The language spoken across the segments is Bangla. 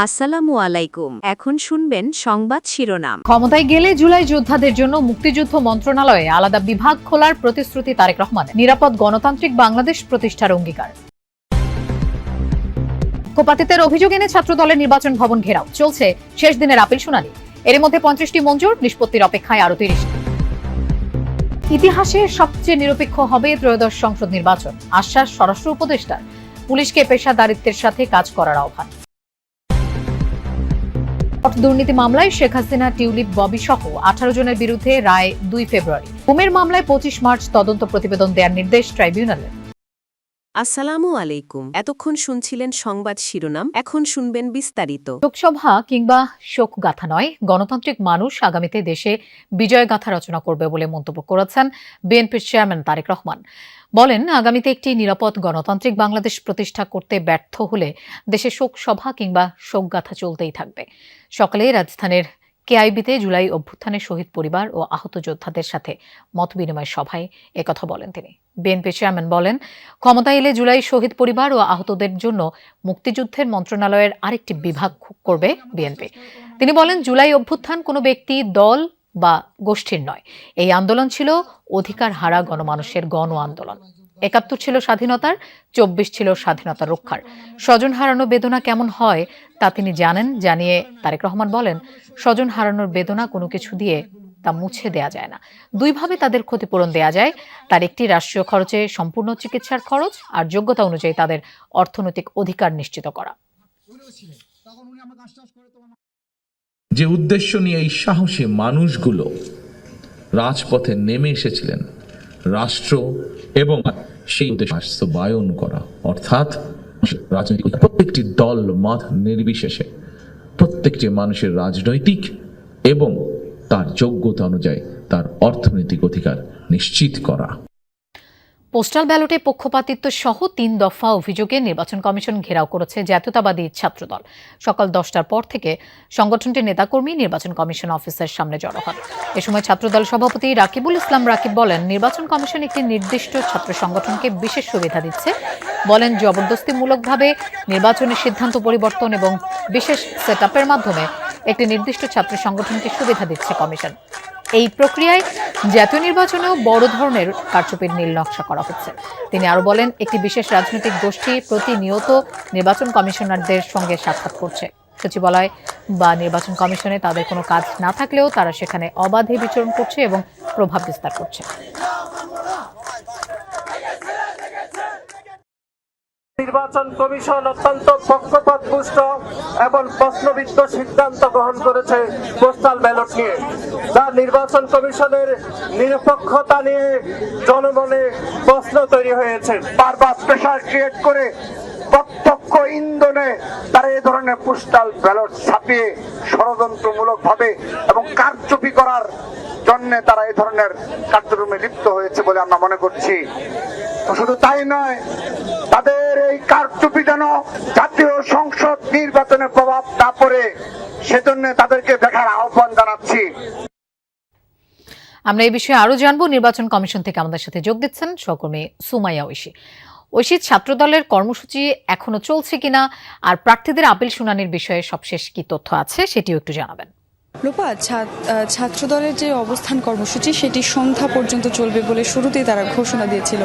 আসসালামু আলাইকুম। এখন শুনবেন সংবাদ শিরোনাম। ক্ষমতায় গেলে জুলাই যোদ্ধাদের জন্য মুক্তিযুদ্ধ মন্ত্রণালয়ে আলাদা বিভাগ খোলার প্রতিশ্রুতি তারেক রহমানের। নিরাপদ গণতান্ত্রিক বাংলাদেশ প্রতিষ্ঠার অঙ্গীকার। কোপাতিতের অভিযোগ এনে ছাত্রদলের নির্বাচন ভবন ঘেরাও, চলছে শেষ দিনের আপিল শুনানি। এর মধ্যে 50টি মঞ্জুর, নিষ্পত্তির অপেক্ষায় আরো 30। ইতিহাসে সবচেয়ে নিরপেক্ষ হবে ত্রয়োদশ সংসদ নির্বাচন, আশ্বাস স্বরাষ্ট্র উপদেষ্টার। পুলিশকে পেশাদারিত্বের সাথে কাজ করার আহ্বান। দুর্নীতি মামলায় শেখ হাসিনা, টিউলিপ, ববি সহ 18 জনের বিরুদ্ধে রায় 2 ফেব্রুয়ারি। গুমের মামলায় 25 মার্চ তদন্ত প্রতিবেদন দেওয়ার নির্দেশ ট্রাইব্যুনালের। আসসালামু আলাইকুম। এতক্ষণ শুনছিলেন সংবাদ শিরোনাম, এখন শুনবেন বিস্তারিত। শোকসভা কিংবা শোকগাথা নয়, গণতান্ত্রিক মানুষ আগামীতে দেশে বিজয়গাথা রচনা করবে বলে মন্তব্য করেছেন বিএনপির চেয়ারম্যান তারেক রহমান। বলেন, আগামীতে একটি নিরাপদ গণতান্ত্রিক বাংলাদেশ প্রতিষ্ঠা করতে ব্যর্থ হলে দেশে শোকসভা কিংবা শোকগাথা চলতেই থাকবে। সকালে রাজধানীর কেআইবিতে জুলাই অভ্যুত্থানের শহীদ পরিবার ও আহত যোদ্ধাদের সাথে মতবিনিময় সভায় একথা বলেন তিনি। বিএনপি চেয়ারম্যান বলেন, ক্ষমতায় এলে জুলাই শহীদ পরিবার ও আহতদের জন্য মুক্তিযুদ্ধের মন্ত্রণালয়ের আরেকটি বিভাগ করবে বিএনপি। তিনি বলেন, জুলাই অভ্যুত্থান কোনো ব্যক্তি, দল বা গোষ্ঠীর নয়। এই আন্দোলন ছিল অধিকার হারা গণমানুষের গণ আন্দোলন। 71 ছিল স্বাধীনতার, 24 ছিল স্বাধীনতা রক্ষার। স্বজন হারানোর বেদনা কেমন হয় তা তিনি জানেন। জানিয়ে তারেক রহমান বলেন, স্বজন হারানোর বেদনা কোনো কিছু দিয়ে তা মুছে দেয়া যায় না। দুইভাবে তাদের ক্ষতিপূরণ দেয়া যায়। তার একটি, রাষ্ট্রীয় খরচে সম্পূর্ণ চিকিৎসার খরচ, আর যোগ্যতা অনুযায়ী তাদের অর্থনৈতিক অধিকার নিশ্চিত করা। যে উদ্দেশ্য নিয়ে এই সাহসী মানুষগুলো রাজপথে নেমে এসেছিলেন, রাষ্ট্র এবং সেই উদ্দেশ্য বাস্তবায়ন করা, অর্থাৎ রাজনৈতিক প্রত্যেকটি দল মত নির্বিশেষে প্রত্যেকটি মানুষের রাজনৈতিক এবং তার যোগ্যতা অনুযায়ী তার অর্থনৈতিক অধিকার নিশ্চিত করা। পোস্টাল ব্যালটে পক্ষপাতিত্ব সহ 3 দফা অভিযোগে নির্বাচন কমিশন ঘেরাও করেছে জাতীয়তাবাদী ছাত্রদল। সকাল 10টার পর থেকে সংগঠনটির নেতাকর্মী নির্বাচন কমিশন অফিসের সামনে জড়ো হন। এ সময় ছাত্রদল সভাপতি রাকিবুল ইসলাম রাকিব বলেন, নির্বাচন কমিশন একটি নির্দিষ্ট ছাত্র সংগঠনকে বিশেষ সুবিধা দিচ্ছে। বলেন, জবরদস্তিমূলকভাবে নির্বাচনের সিদ্ধান্ত পরিবর্তন এবং বিশেষ সেটআপের মাধ্যমে একটি নির্দিষ্ট ছাত্র সংগঠনকে সুবিধা দিচ্ছে কমিশন। এই প্রক্রিয়ায় জাতীয় নির্বাচনেও বড় ধরনের কারচুপির নীল নকশা করা হচ্ছে। তিনি আরো বলেন, একটি বিশেষ রাজনৈতিক গোষ্ঠী প্রতিনিয়ত নির্বাচন কমিশনারদের সঙ্গে সাক্ষাৎ করছে। সচিবালয় বা নির্বাচন কমিশনে তাদের কোনো কাজ না থাকলেও তারা সেখানে অবাধে বিচরণ করছে এবং প্রভাব বিস্তার করছে। নির্বাচন কমিশন অত্যন্ত পক্ষপাতদুষ্ট এবং প্রশ্নবিদ্ধ সিদ্ধান্ত গ্রহণ করেছে পোস্টাল ব্যালট নিয়ে। যা নির্বাচন কমিশনের নিরপেক্ষতা নিয়ে জনমনে প্রশ্ন তৈরি হয়েছে। বারবার প্রেশার ক্রিয়েট করে প্রত্যক্ষ ইন্ধনে তারা এই ধরনের পোস্টাল ব্যালট ছাপিয়ে ষড়যন্ত্রমূলক ভাবে এবং কারচুপি করার জন্য তারা এই ধরনের কার্যক্রমে লিপ্ত হয়েছে বলে আমরা মনে করছি। তো শুধু তাই নয়, তাদের এই কারচুপি যেন জাতীয় সংসদ নির্বাচনে প্রভাব না পড়ে সেজন্য তাদেরকে দেখার আহ্বান জানাচ্ছি। আমরা এই বিষয়ে আরো জানবো। নির্বাচন কমিশন থেকে আমাদের সাথে যোগ দিচ্ছেন সহকর্মী সুমাইয়া ঐশী। ঐশী, ছাত্রদলের কর্মসূচি এখনো চলছে কিনা, আর প্রার্থীদের আপিল শুনানির বিষয়ে সবশেষ কি তথ্য আছে সেটিও একটু জানাবেন। রূপা, ছাত্রদলের যে অবস্থান কর্মসূচি সেটি সন্ধ্যা পর্যন্ত চলবে বলে শুরুতেই তারা ঘোষণা দিয়েছিল।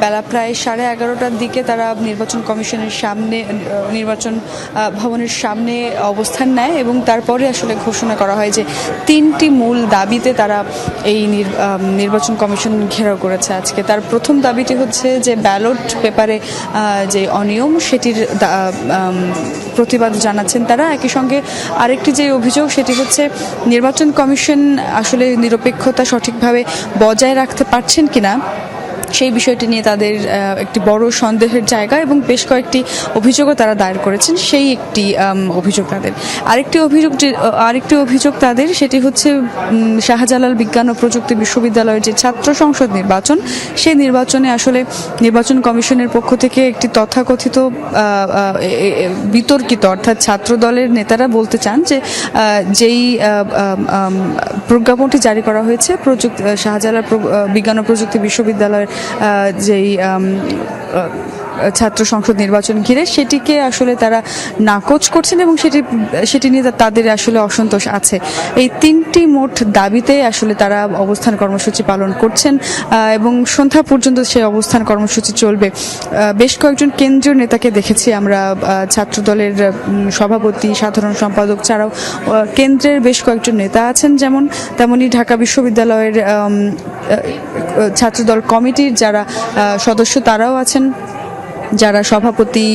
বেলা প্রায় 11:30টার দিকে তারা নির্বাচন কমিশনের সামনে, নির্বাচন ভবনের সামনে অবস্থান নেয় এবং তারপরে আসলে ঘোষণা করা হয় যে 3টি মূল দাবিতে তারা এই নির্বাচন কমিশন ঘেরাও করেছে আজকে। তার প্রথম দাবিটি হচ্ছে যে ব্যালট পেপারে যে অনিয়ম সেটির প্রতিবাদ জানাচ্ছেন তারা। একই সঙ্গে আরেকটি যে অভিযোগ সেটি হচ্ছে নির্বাচন কমিশন আসলে নিরপেক্ষতা সঠিকভাবে বজায় রাখতে পারছেন কিনা সেই বিষয়টি নিয়ে তাদের একটি বড় সন্দেহের জায়গা এবং বেশ কয়েকটি অভিযোগও তারা দায়ের করেছেন। সেই একটি অভিযোগ তাদের। আরেকটি অভিযোগ তাদের সেটি হচ্ছে শাহজালাল বিজ্ঞান ও প্রযুক্তি বিশ্ববিদ্যালয়ের যে ছাত্র সংসদ নির্বাচন, সেই নির্বাচনে আসলে নির্বাচন কমিশনের পক্ষ থেকে একটি তথাকথিত বিতর্কিত, অর্থাৎ ছাত্র দলের নেতারা বলতে চান যে যেই প্রজ্ঞাপনটি জারি করা হয়েছে শাহজালাল বিজ্ঞান ও প্রযুক্তি বিশ্ববিদ্যালয়ের যেই ছাত্র সংসদ নির্বাচন ঘিরে সেটিকে আসলে তারা নাকচ করছেন এবং সেটি নিয়ে তাদের আসলে অসন্তোষ আছে। এই 3টি মোট দাবিতে আসলে তারা অবস্থান কর্মসূচি পালন করছেন এবং সন্ধ্যা পর্যন্ত সেই অবস্থান কর্মসূচি চলবে। বেশ কয়েকজন কেন্দ্রীয় নেতাকে দেখেছি আমরা, ছাত্রদলের সভাপতি, সাধারণ সম্পাদক ছাড়াও কেন্দ্রের বেশ কয়েকজন নেতা আছেন, তেমনি ঢাকা বিশ্ববিদ্যালয়ের ছাত্রদল কমিটির যারা সদস্য তারাও আছেন, যারা সভাপতি,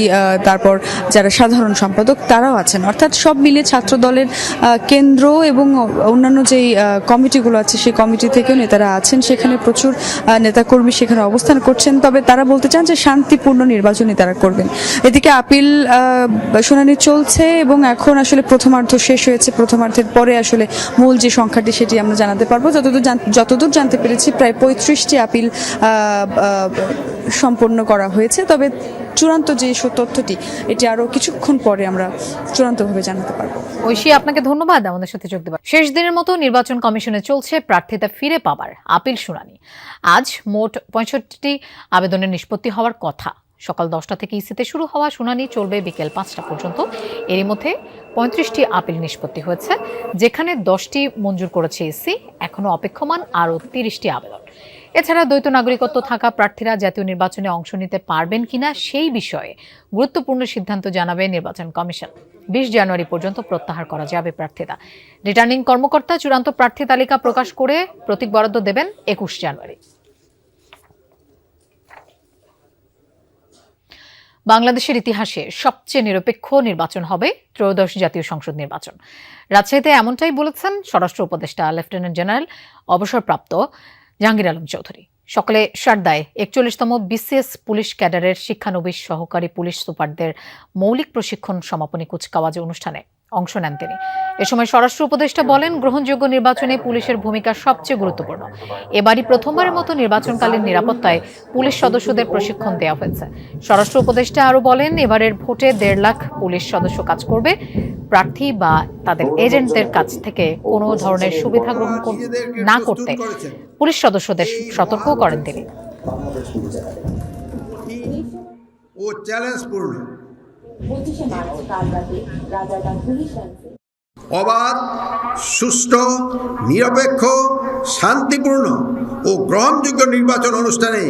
তারপর যারা সাধারণ সম্পাদক তারাও আছেন। অর্থাৎ সব মিলিয়ে ছাত্রদলের কেন্দ্র এবং অন্যান্য যেই কমিটিগুলো আছে সেই কমিটি থেকেও নেতারা আছেন, সেখানে প্রচুর নেতাকর্মী সেখানে অবস্থান করছেন। তবে তারা বলতে চান যে শান্তিপূর্ণ নির্বাচনই তারা করবেন। এদিকে আপিল শুনানি চলছে এবং এখন আসলে প্রথমার্ধ শেষ হয়েছে। প্রথমার্ধের পরে আসলে মূল যে সংখ্যাটি সেটি আমরা জানাতে পারবো। যতদূর জানতে পেরেছি প্রায় 35টি আপিল সম্পন্ন করা হয়েছে। তবে চূড়ান্ত যে তথ্যটি এটি আরো কিছুক্ষণ পরে আমরা চূড়ান্তভাবে জানাতে পারবো। ঐশী, আপনাকে ধন্যবাদ আমাদের সাথে যোগ দেওয়ার। শেষ দিনের মতো নির্বাচন কমিশনে চলছে প্রার্থিতা ফিরে পাবার আপিল শুনানি। আজ মোট 65টি আবেদনের নিষ্পত্তি হওয়ার কথা। সকাল 10টা থেকে ইসিতে শুরু হওয়া শুনানি চলবে বিকেল 5টা পর্যন্ত। এরই মধ্যে 35টি আপিল নিষ্পত্তি হয়েছে, যেখানে 10টি মঞ্জুর করেছে ইসি। এখনো অপেক্ষমান আরও 30টি আবেদন। এছাড়া দ্বৈত নাগরিকত্ব থাকা প্রার্থীরা জাতীয় নির্বাচনে অংশ নিতে পারবেন কিনা সেই বিষয়ে গুরুত্বপূর্ণ সিদ্ধান্ত জানাবে নির্বাচন কমিশন। 20 জানুয়ারি পর্যন্ত প্রত্যাহার করা যাবে প্রার্থিতা। রিটার্নিং কর্মকর্তা চূড়ান্ত প্রার্থী তালিকা প্রকাশ করে প্রতীক বরাদ্দ দেবেন 21 জানুয়ারি। বাংলাদেশের ইতিহাসে সবচেয়ে নিরপেক্ষ নির্বাচন হবে ত্রয়োদশ জাতীয় সংসদ নির্বাচন। রাজশাহীতে এমনটাই বলেছেন স্বরাষ্ট্র উপদেষ্টা লেফটেন্যান্ট জেনারেল অবসরপ্রাপ্ত জাহাঙ্গীর আলম চৌধুরী। সকালে সারদায় 41তম বিসিএস পুলিশ ক্যাডারের শিক্ষানবিশ সহকারী পুলিশ সুপারদের মৌলিক প্রশিক্ষণ সমাপনী কুচকাওয়াজ অনুষ্ঠানে অংশ নেন তিনি। এ সময় স্বরাষ্ট্র উপদেষ্টা বলেন, গ্রহণযোগ্য নির্বাচনে পুলিশের ভূমিকা সবচেয়ে গুরুত্বপূর্ণ। এবারই প্রথমবারের মতো নির্বাচনকালীন নিরাপত্তায় পুলিশ সদস্যদের প্রশিক্ষণ দেওয়া হয়েছে। স্বরাষ্ট্র উপদেষ্টা আরও বলেন, এবারের ভোটে 1.5 লাখ পুলিশ সদস্য কাজ করবে। প্রার্থী বা তাদের এজেন্টদের কাছ থেকে কোনো ধরনের সুবিধা গ্রহণ না করতে পুলিশ সদস্যদের সতর্ক করেন তিনি। ও চ্যালেঞ্জপূর্ণ, অবাধ, সুষ্ঠু, নিরপেক্ষ, শান্তিপূর্ণ ও গ্রহণযোগ্য নির্বাচন অনুষ্ঠানে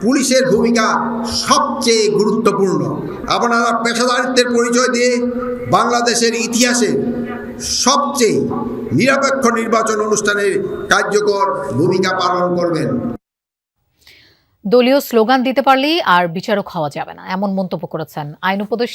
পুলিশের ভূমিকা সবচেয়ে গুরুত্বপূর্ণ। আপনারা পেশাদারিত্বের পরিচয় দিয়ে বাংলাদেশের ইতিহাসে সবচেয়ে নিরপেক্ষ নির্বাচন অনুষ্ঠানের কার্যকর ভূমিকা পালন করবেন। দলীয় স্লোগান দিতে পারলেই আর বিচারক হওয়া যাবে না, এমন মন্তব্য করেছেন আইন উপদেষ্টা